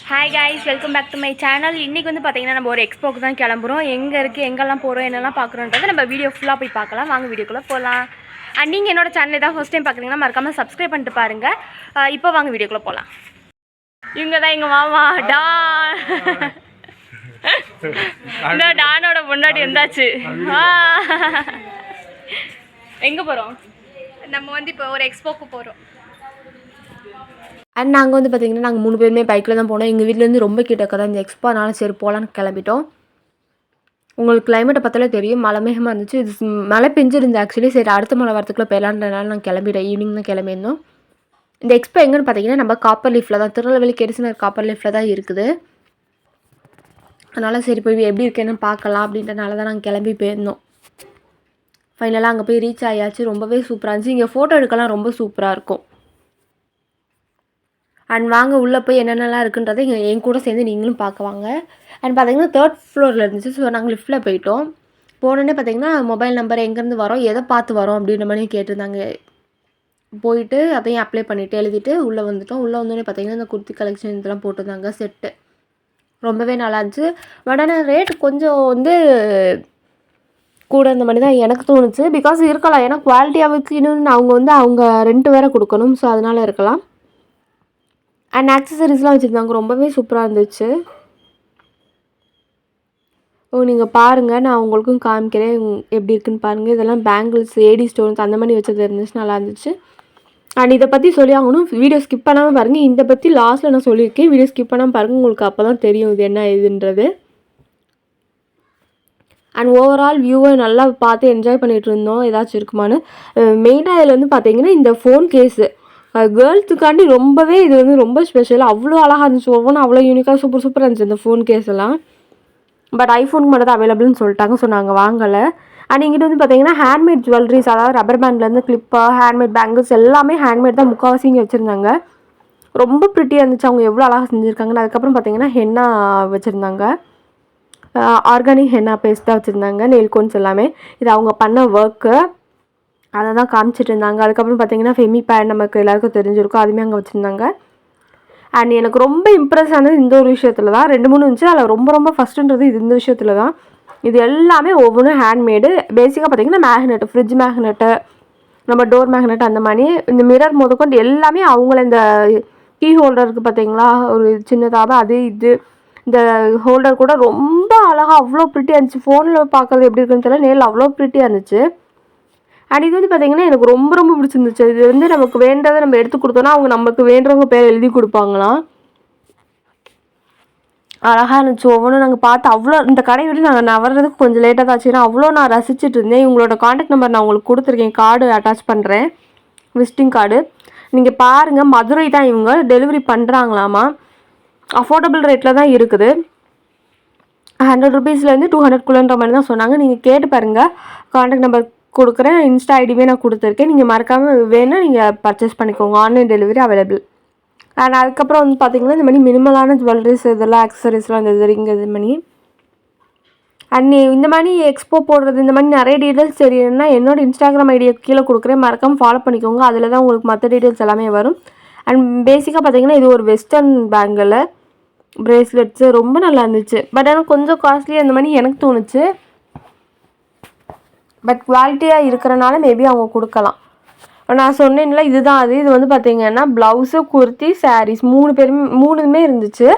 Hi guys, welcome back to my channel. இன்றைக்கி வந்து பார்த்திங்கன்னா நம்ம ஒரு எக்ஸ்போக்கு தான் கிளம்புறோம். எங்கே இருக்குது, எங்கெல்லாம் போகிறோம், என்னெல்லாம் பார்க்குறோன்றதை நம்ம வீடியோ ஃபுல்லாக போய் பார்க்கலாம். வாங்க வீடியோக்குள்ளே போகலாம். அண்ட் நீங்கள் என்னோட சேனல் தான் ஃபஸ்ட் டைம் பார்க்குறீங்கன்னா மறக்காமல் சப்ஸ்கிரைப் பண்ணிட்டு பாருங்கள். இப்போ வாங்க வீடியோக்குள்ளே போகலாம். இவங்க தான் எங்கள் மாமா டான். இந்த டானோட முன்னாடி வந்தாச்சு. எங்கே போகிறோம்? நம்ம வந்து இப்போ ஒரு எக்ஸ்போக்கு போகிறோம். அண்ட் நாங்கள் வந்து பார்த்திங்கன்னா நாங்கள் 3 பேருமே பைக்கில் தான் போனோம். எங்கள் வீட்டிலேருந்து ரொம்ப கிட்டக்க தான் இந்த எக்ஸ்போ, அதனால சரி போகலான்னு கிளம்பிட்டோம். உங்களுக்கு கிளைமேட்டை பார்த்தாலே தெரியும், மழை மேகமாக இருந்துச்சு. இது மழை பெஞ்சிருந்து ஆக்சுவலி. சரி அடுத்த மழை வரத்துக்குள்ளே போயிடலான்றனால நான் கிளம்பிட்டேன். ஈவினிங் தான் கிளம்பியிருந்தோம். இந்த எக்ஸ்போ எங்கன்னு பார்த்தீங்கன்னா நம்ம காப்பர் லீஃபில் தான், திருநெல்வேலி கெரிசனர் காப்பர் லீஃபில் தான் இருக்குது. அதனால் சரி போய் எப்படி இருக்குன்னு பார்க்கலாம் அப்படின்றனால தான் நாங்கள் கிளம்பி போயிருந்தோம். ஃபைனலாக அங்கே போய் ரீச் ஆகியாச்சு. ரொம்பவே சூப்பராக இருந்துச்சு. இங்கே ஃபோட்டோ எடுக்கலாம் ரொம்ப சூப்பராக இருக்கும். அண்ட் வாங்க உள்ளே போய் என்னென்னலாம் இருக்குன்றதை என் கூட சேர்ந்து நீங்களும் பார்க்க வாங்க. அண்ட் பார்த்திங்கன்னா 3rd ஃப்ளோரில் இருந்துச்சு. ஸோ நாங்கள் லிஃப்ட்டில் போயிட்டோம். போனோடனே பார்த்திங்கன்னா மொபைல் நம்பர் எங்கேருந்து வரோம், எதை பார்த்து வரோம் அப்படின்ற மாதிரி கேட்டிருந்தாங்க. போயிட்டு அதையும் அப்ளை பண்ணிவிட்டு எழுதிட்டு உள்ளே வந்துட்டோம். உள்ளே வந்தோடனே பார்த்திங்கன்னா இந்த குர்த்தி கலெக்ஷன் இதெல்லாம் போட்டிருந்தாங்க செட்டு. ரொம்பவே நல்லா இருந்துச்சு. பட் ஆனால் ரேட் கொஞ்சம் வந்து கூட இந்த மாதிரி தான் எனக்கு தோணுச்சு. பிகாஸ் இருக்கலாம், ஏன்னா குவாலிட்டியாவுக்கு இன்னும் அவங்க ரெண்ட் வேறு கொடுக்கணும். ஸோ அதனால் இருக்கலாம். அண்ட் ஆக்சசரிஸ்லாம் வச்சுருந்தாங்க. ரொம்பவே சூப்பராக இருந்துச்சு. நீங்கள் பாருங்கள், நான் உங்களுக்கும் காமிக்கிறேன் எப்படி இருக்குன்னு பாருங்கள். இதெல்லாம் பேங்கிள்ஸ், ஏடி ஸ்டோன்ஸ் அந்த மாதிரி வச்சது இருந்துச்சு, நல்லா இருந்துச்சு. அண்ட் இதை பற்றி சொல்லி ஆகணும், வீடியோ ஸ்கிப் பண்ணாமல் பாருங்கள். இதை பற்றி லாஸ்ட்டில் நான் சொல்லியிருக்கேன், வீடியோ ஸ்கிப் பண்ணாமல் பாருங்கள். உங்களுக்கு அப்போ தான் தெரியும் இது என்ன இதுன்றது. அண்ட் ஓவரால் வியூவை நல்லா பார்த்து என்ஜாய் பண்ணிகிட்டு இருந்தோம். ஏதாச்சும் இருக்குமான்னு. மெயினாக இதில் வந்து பார்த்தீங்கன்னா இந்த ஃபோன் கேஸு கேர்ள்ஸுக்காண்டி ரொம்பவே இது வந்து ரொம்ப ஸ்பெஷல். அவ்வளோ அழகாக இருந்துச்சு. ஒவ்வொன்றும் அவ்வளோ யூனிக்காக சூப்பராக இருந்துச்சு இந்த ஃபோன் கேஸ் எல்லாம். பட் ஐஃபோனுக்கு மட்டும் தான் அவைலபிள்னு சொல்லிட்டாங்க. ஸோ நாங்கள் வாங்கலை. அண்ட் இங்கிட்ட வந்து பார்த்தீங்கன்னா ஹேண்ட்மேட் ஜுவல்லரிஸ், அதாவது ரப்பர் பேண்ட்லேருந்து கிளிப்பு, ஹேண்ட்மேட் பேங்கிள்ஸ் எல்லாமே ஹேண்ட்மேட் தான் முக்கால்வாசி இங்கே வச்சுருந்தாங்க. ரொம்ப ப்ரிட்டியாக இருந்துச்சு. அவங்க எவ்வளோ அழகாக செஞ்சுருக்காங்கன்னு. அதுக்கப்புறம் பார்த்தீங்கன்னா ஹென்னா வச்சுருந்தாங்க. ஆர்கானிக் ஹென்னா பேஸ்ட் தான் வச்சுருந்தாங்க. நெயில் கோன்ஸ் எல்லாமே இது அவங்க பண்ண ஒர்க்கு, அதை தான் காமிச்சிட்டு இருந்தாங்க. அதுக்கப்புறம் பார்த்தீங்கன்னா ஃபெமி பேட் நமக்கு எல்லாருக்கும் தெரிஞ்சிருக்கும், அதுவுமே அங்கே வச்சுருந்தாங்க. அண்ட் எனக்கு ரொம்ப இம்ப்ரெஸ் ஆனது இந்த ஒரு விஷயத்தில் தான். 2-3 இருந்துச்சு. அதில் ரொம்ப ஃபஸ்ட்டுன்றது இது இந்த விஷயத்தில் தான். இது எல்லாமே ஒவ்வொன்றும் ஹேண்ட்மேடு. பேசிக்காக பார்த்தீங்கன்னா மேக்னெட்டு, ஃப்ரிட்ஜ் மேக்னெட்டு, நம்ம டோர் மேக்னெட், அந்த மாதிரி இந்த மிரர் முதற்கொண்டு எல்லாமே அவங்கள இந்த கீ ஹோல்டருக்கு பார்த்தீங்களா ஒரு சின்னதாக அது இது இந்த ஹோல்டர் கூட ரொம்ப அழகாக அவ்வளோ ப்ரிட்டியாக இருந்துச்சு. ஃபோனில் பார்க்குறது எப்படி இருக்குன்னு தெரியல, நேரில் அவ்வளோ ப்ரிட்டியாக இருந்துச்சு. அண்ட் இது வந்து பார்த்திங்கன்னா எனக்கு ரொம்ப பிடிச்சிருந்துச்சு. இது வந்து நமக்கு வேண்டதை நம்ம எடுத்து கொடுத்தோன்னா அவங்க நமக்கு வேண்டவங்க பேர் எழுதி கொடுப்பாங்களாம். அழகாக இருந்துச்சு. ஒவ்வொன்றும் நாங்கள் பார்த்து அவ்வளோ இந்த கடை விட்டு நாங்கள் நவர்றதுக்கு கொஞ்சம் லேட்டாக தான் ஆச்சுன்னா அவ்வளோ நான் ரசிச்சுட்டு இருந்தேன். இவங்களோட காண்டாக்ட் நம்பர் நான் உங்களுக்கு கொடுத்துருக்கேன், கார்டு அட்டாச் பண்ணுறேன், விசிட்டிங் கார்டு. நீங்கள் பாருங்கள், மதுரை தான் இவங்க டெலிவரி பண்ணுறாங்களாமா. அஃபோர்டபுள் ரேட்டில் தான் இருக்குது. 100 ரூபீஸ்லேருந்து 200 மாதிரி தான் சொன்னாங்க. நீங்கள் கேட்டு பாருங்கள். காண்டாக்ட் நம்பர் கொடுக்குறேன், இன்ஸ்டா ஐடியுமே நான் கொடுத்துருக்கேன். நீங்கள் மறக்காமல் வேணால் நீங்கள் பர்ச்சேஸ் பண்ணிக்கோங்க. Online delivery available. அண்ட் அதுக்கப்புறம் வந்து பார்த்திங்கன்னா இந்த மாதிரி மினிமலான ஜுவல்லரிஸ் இதெல்லாம் ஆக்சசரிஸ்லாம் இருந்தது இங்கே இது பண்ணி. அண்ட் இந்த மாதிரி எக்ஸ்போ போடுறது இந்த மாதிரி நிறைய டீட்டெயில்ஸ் தெரியணும்னா என்னோடய இன்ஸ்டாகிராம் ஐடியை கீழே கொடுக்குறேன், மறக்காமல் ஃபாலோ பண்ணிக்கோங்க. அதில் தான் உங்களுக்கு மற்ற டீட்டெயில்ஸ் எல்லாமே வரும். அண்ட் பேசிக்காக பார்த்திங்கன்னா இது ஒரு வெஸ்டர்ன் பேங்கில் ப்ரேஸ்லெட்ஸு ரொம்ப நல்லா இருந்துச்சு. பட் ஆனால் கொஞ்சம் காஸ்ட்லியாக அந்த மாதிரி எனக்கு தோணுச்சு. பட் குவாலிட்டியாக இருக்கிறனால மேபி அவங்க கொடுக்கலாம். நான் சொன்னேன்ல இதுதான் அது. இது வந்து பார்த்திங்கன்னா ப்ளவுஸு, குர்த்தி, சாரீஸ் 3 இருந்துச்சு.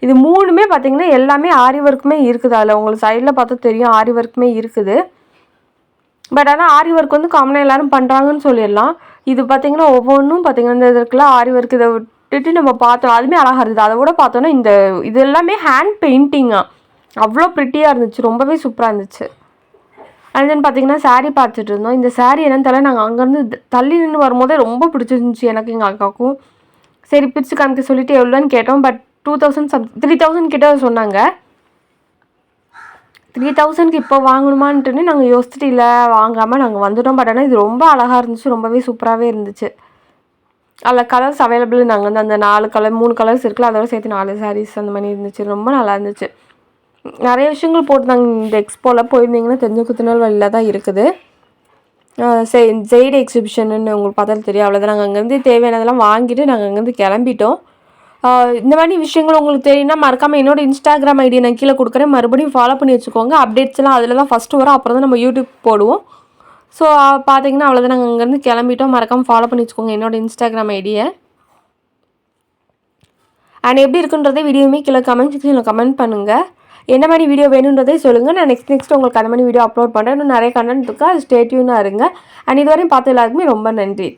இது 3 பார்த்திங்கன்னா எல்லாமே ஆரி ஒர்க்குமே இருக்குது. அதில் உங்களுக்கு சைடில் பார்த்தா தெரியும் ஆரி ஒர்க்குமே இருக்குது. பட் ஆனால் ஆரி ஒர்க் வந்து காமனாக எல்லோரும் பண்ணுறாங்கன்னு சொல்லிடலாம். இது பார்த்திங்கன்னா ஒவ்வொன்றும் பார்த்திங்கன்னா இந்த இதுக்கெல்லாம் ஆரி ஒர்க் இதை விட்டுட்டு நம்ம பார்த்தோம், அதுவுமே அழகாக இருந்தது. அதை விட பார்த்தோன்னா இது எல்லாமே ஹேண்ட் பெயிண்டிங்காக அவ்வளோ ப்ரிட்டியாக இருந்துச்சு. ரொம்பவே சூப்பராக இருந்துச்சு. அண்ட் தென் பார்த்திங்கன்னா சாரீ பார்த்துட்டு இருந்தோம். இந்த சாரீ என்னன்னு தெரியல, நாங்கள் அங்கேருந்து தள்ளி நின்று வரும்போதே ரொம்ப பிடிச்சிருந்துச்சி எனக்கு எங்கள் அக்காவுக்கும். சரி பிரித்து காமிக்க சொல்லிவிட்டு எவ்வளோன்னு கேட்டோம். பட் 3000 கிட்ட சொன்னாங்க. 3000க்கு இப்போ வாங்கணுமான்ட்டுன்னு நாங்கள் யோசிச்சுட்டு இல்லை வாங்காமல் நாங்கள் வந்துட்டோம். பட் ஆனால் இது ரொம்ப அழகாக இருந்துச்சு, ரொம்பவே சூப்பராகவே இருந்துச்சு. அதில் கலர்ஸ் அவைலபிள். நாங்கள் வந்து அந்த 4 கலர் 3 கலர்ஸ் இருக்குல்ல, அதோட சேர்த்து 4 சாரீஸ் அந்த மாதிரி இருந்துச்சு. ரொம்ப நல்லா இருந்துச்சு. நிறைய விஷயங்கள் போட்டுருந்தாங்க. இந்த எக்ஸ்போவில் போயிருந்தீங்கன்னா தெரிஞ்ச திருநெல்வேலியில் தான் இருக்குது. ஜெய்டு எக்ஸிபிஷன்னு உங்களுக்கு பார்த்தாலும் தெரியும். அவ்வளோதான். நாங்கள் அங்கேருந்து தேவையானதெல்லாம் வாங்கிட்டு நாங்கள் அங்கேருந்து கிளம்பிட்டோம். இந்த மாதிரி விஷயங்கள் உங்களுக்கு தெரியும்னா மறக்காமல் என்னோட இன்ஸ்டாகிராம் ஐடி நான் கீழே கொடுக்குறேன், மறுபடியும் ஃபாலோ பண்ணி வச்சுக்கோங்க. அப்டேட்ஸ்லாம் அதில் தான் ஃபஸ்ட்டு வரும், அப்புறம் தான் நம்ம யூடியூப் போடுவோம். ஸோ பார்த்தீங்கன்னா அவ்வளோதான், நாங்கள் அங்கேருந்து கிளம்பிட்டோம். மறக்காமல் ஃபாலோ பண்ணி வச்சுக்கோங்க என்னோட இன்ஸ்டாகிராம் ஐடியை. அண்ட் எப்படி இருக்குன்றதே வீடியோவுமே கீழே கமெண்ட் செக்ஷனில் கமெண்ட் பண்ணுங்கள். என்ன மாதிரி வீடியோ வேணுன்றதே சொல்லுங்கள். நான் நெக்ஸ்ட் உங்களுக்கு அந்த மாதிரி வீடியோ அப்லோட் பண்ணுறேன். இன்னும் நிறைய கண்டென்ட் இருக்குது, அது ஸ்டே டியூனாக இருங்க. அண்ட் இதுவரையும் பார்த்த எல்லாருக்குமே ரொம்ப நன்றி.